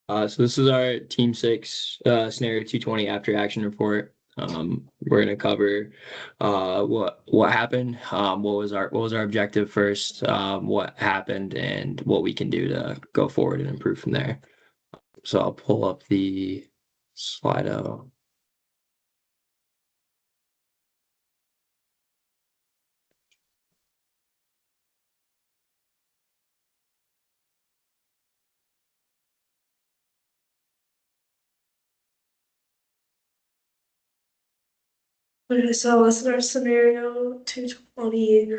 So this is our Team 6 Scenario 220 after action report. We're going to cover what happened, what was our objective first, what happened, and what we can do to go forward and improve from there. So I'll pull up the Slido. Okay, so this is our scenario 220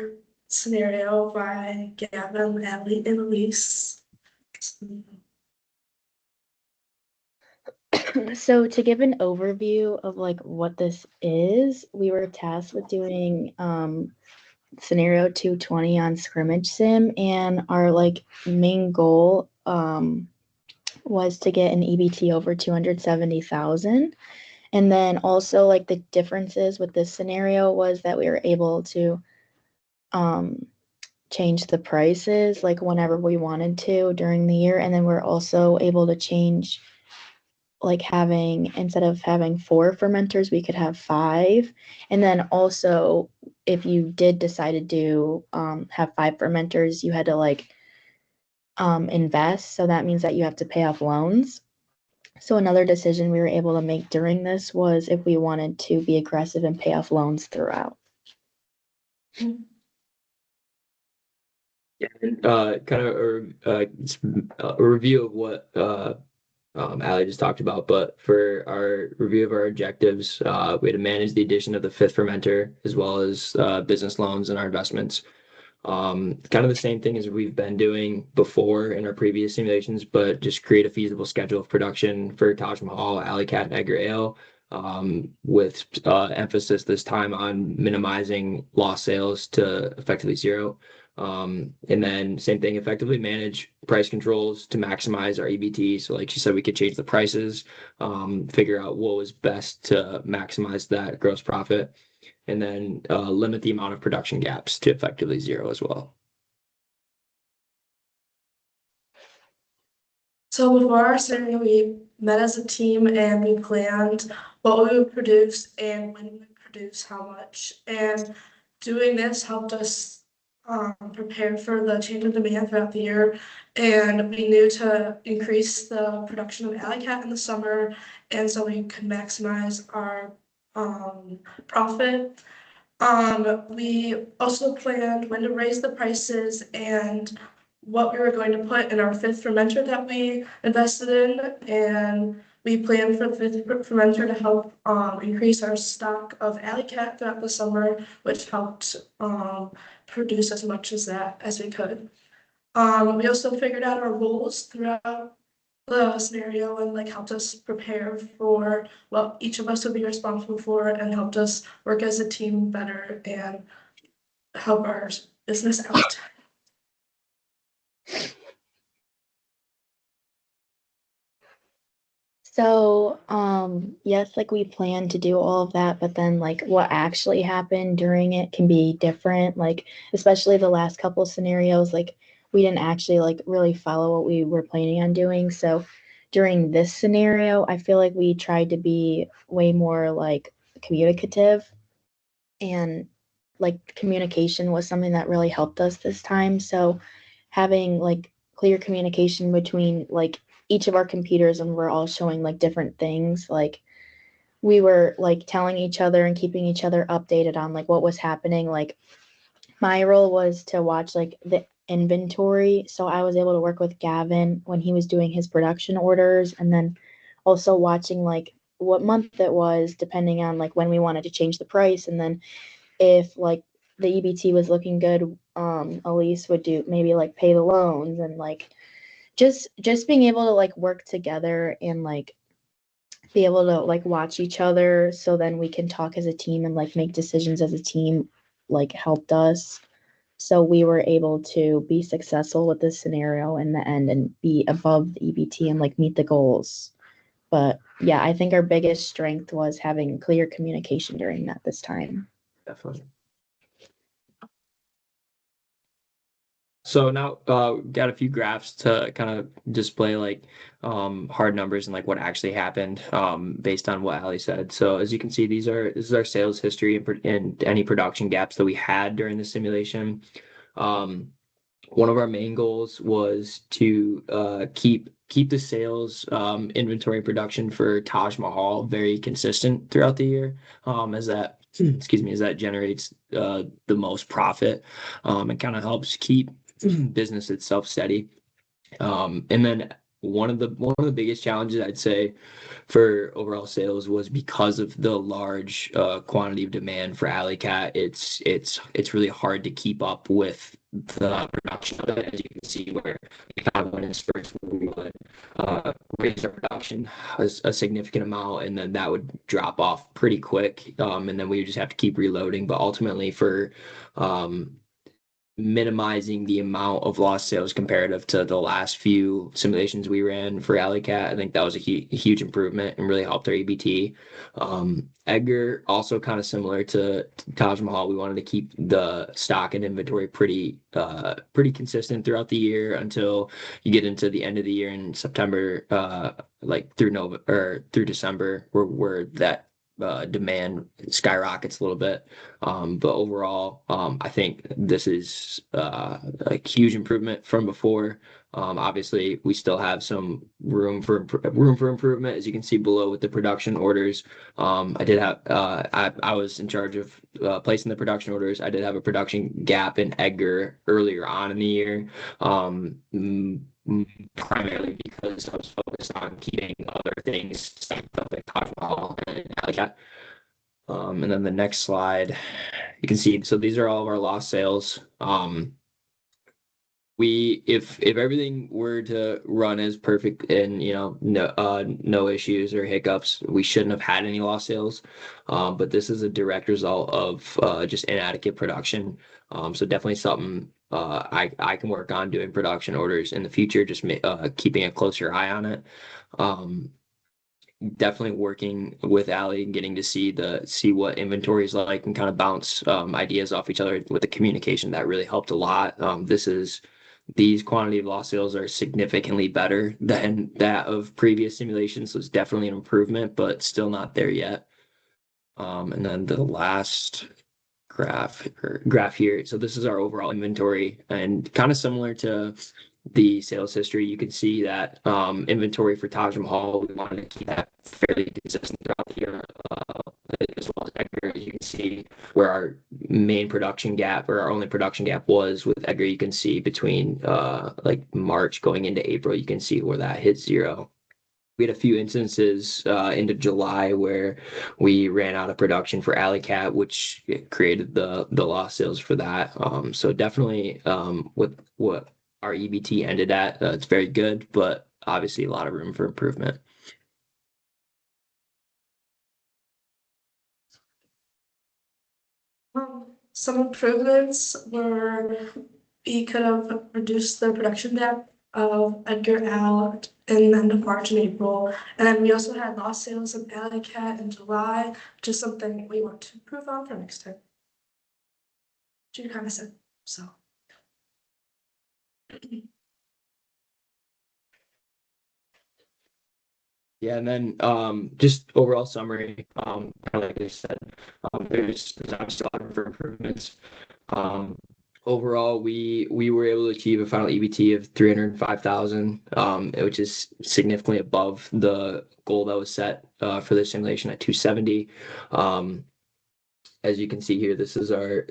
scenario by Gavin, Allie, and Elise. So to give an overview of like what this is, we were tasked with doing scenario 220 on scrimmage sim, and our like main goal was to get an EBT over 270,000. And then also like the differences with this scenario was that we were able to um change the prices like whenever we wanted to during the year, and then we're also able to change, like having, instead of having 4 fermenters, we could have 5. And then also, if you did decide to do have 5 fermenters, you had to like invest. So that means that you have to pay off loans. So another decision we were able to make during this was if we wanted to be aggressive and pay off loans throughout. Yeah, and kind of a review of what Allie just talked about, but for our review of our objectives, we had to manage the addition of the fifth fermenter as well as business loans and our investments. Kind of the same thing as we've been doing before in our previous simulations, but just create a feasible schedule of production for Taj Mahal, Alley Cat, and Edgar Ale, with emphasis this time on minimizing lost sales to effectively zero. And then same thing, effectively manage price controls to maximize our EBT. So like she said, we could change the prices, figure out what was best to maximize that gross profit, and then limit the amount of production gaps to effectively zero as well. So before our scenario, we met as a team and we planned what we would produce and when we would produce how much. And doing this helped us prepare for the change in demand throughout the year. And we knew to increase the production of Alley Cat in the summer, and so we could maximize our profit. We also planned when to raise the prices and what we were going to put in our fifth fermenter that we invested in. And we planned for the fifth fermenter to help increase our stock of Alley Cat throughout the summer, which helped produce as much as that as we could. We also figured out our roles throughout the scenario and like helped us prepare for what each of us would be responsible for and helped us work as a team better and help our business out. So, yes, like we planned to do all of that, but then like what actually happened during it can be different. Like, especially the last couple scenarios, like we didn't actually like really follow what we were planning on doing. So during this scenario, I feel like we tried to be way more like communicative, and like communication was something that really helped us this time. So having like clear communication between like each of our computers, and we're all showing like different things, like we were like telling each other and keeping each other updated on like what was happening. Like my role was to watch like the inventory, so I was able to work with Gavin when he was doing his production orders, and then also watching like what month it was depending on like when we wanted to change the price. And then if like the EBT was looking good, Elise would do maybe like pay the loans, and like just being able to like work together and like be able to like watch each other, so then we can talk as a team and like make decisions as a team, like helped us. So we were able to be successful with this scenario in the end and be above the EBT and like meet the goals. But yeah, I think our biggest strength was having clear communication during that this time. Definitely. So now got a few graphs to kind of display like hard numbers and like what actually happened based on what Ali said. So as you can see, this is our sales history and any production gaps that we had during the simulation. Um, One of our main goals was to keep the sales inventory production for Taj Mahal very consistent throughout the year, as that excuse me, as that generates the most profit and kind of helps keep business itself steady. And then one of the biggest challenges I'd say for overall sales was because of the large quantity of demand for Alley Cat. It's really hard to keep up with the production of it, as you can see, where we kind of went in spurts where we would raise our production a significant amount, and then that would drop off pretty quick, and then we would just have to keep reloading. But ultimately, for um, minimizing the amount of lost sales comparative to the last few simulations we ran for Alley Cat. I think that was a huge improvement and really helped our EBT. Edgar, also kind of similar to Taj Mahal, we wanted to keep the stock and inventory pretty consistent throughout the year until you get into the end of the year in September, like through November or through December, where that demand skyrockets a little bit. But overall, I think this is a huge improvement from before. Obviously, we still have some room for improvement, as you can see below with the production orders. I did have I was in charge of placing the production orders. I did have a production gap in Edgar earlier on in the year, primarily because I was focused on keeping other things stacked up at Taj Mahal and Alley. And then the next slide, you can see, so these are all of our lost sales. If everything were to run as perfect and no issues or hiccups, we shouldn't have had any lost sales. But this is a direct result of just inadequate production. So definitely something I can work on doing production orders in the future, just keeping a closer eye on it. Um, Definitely working with Ali and getting to see what inventory is like and kind of bounce ideas off each other with the communication. That really helped a lot. These quantity of lost sales are significantly better than that of previous simulations, so it's definitely an improvement, but still not there yet. And then the last graph here. So this is our overall inventory, and kind of similar to the sales history, you can see that inventory for Taj Mahal, we wanted to keep that fairly consistent throughout the year, as well as Edgar. As you can see where our main production gap or our only production gap was with Edgar, you can see between like March going into April, you can see where that hit zero. We had a few instances into July where we ran out of production for Alley Cat, which created the lost sales for that. So definitely with what our EBT ended at, it's very good, but obviously a lot of room for improvement. Some improvements were we could have reduced the production gap of Edgar Allan in the end of March and April. And then we also had lost sales of Alley Cat in July, which is something we want to improve on for next time. Which you kind of said, so. Yeah, and then just overall summary, kind of like I said, there's obviously a lot of room for improvements. Um, Overall, we were able to achieve a final EBT of 305,000, which is significantly above the goal that was set for the simulation at 270. As you can see here, this is our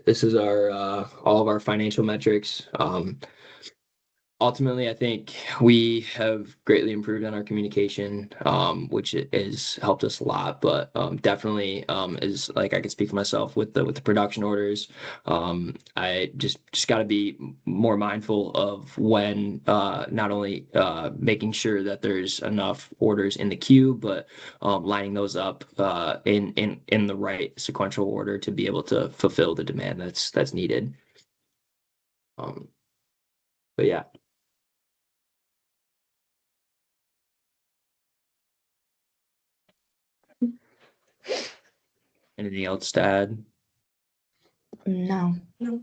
all of our financial metrics. Ultimately, I think we have greatly improved on our communication, which has helped us a lot. But definitely, is like I can speak for myself with the production orders. I just got to be more mindful of when not only making sure that there's enough orders in the queue, but lining those up in the right sequential order to be able to fulfill the demand that's needed. Um, but yeah. Anything else to add? No. No.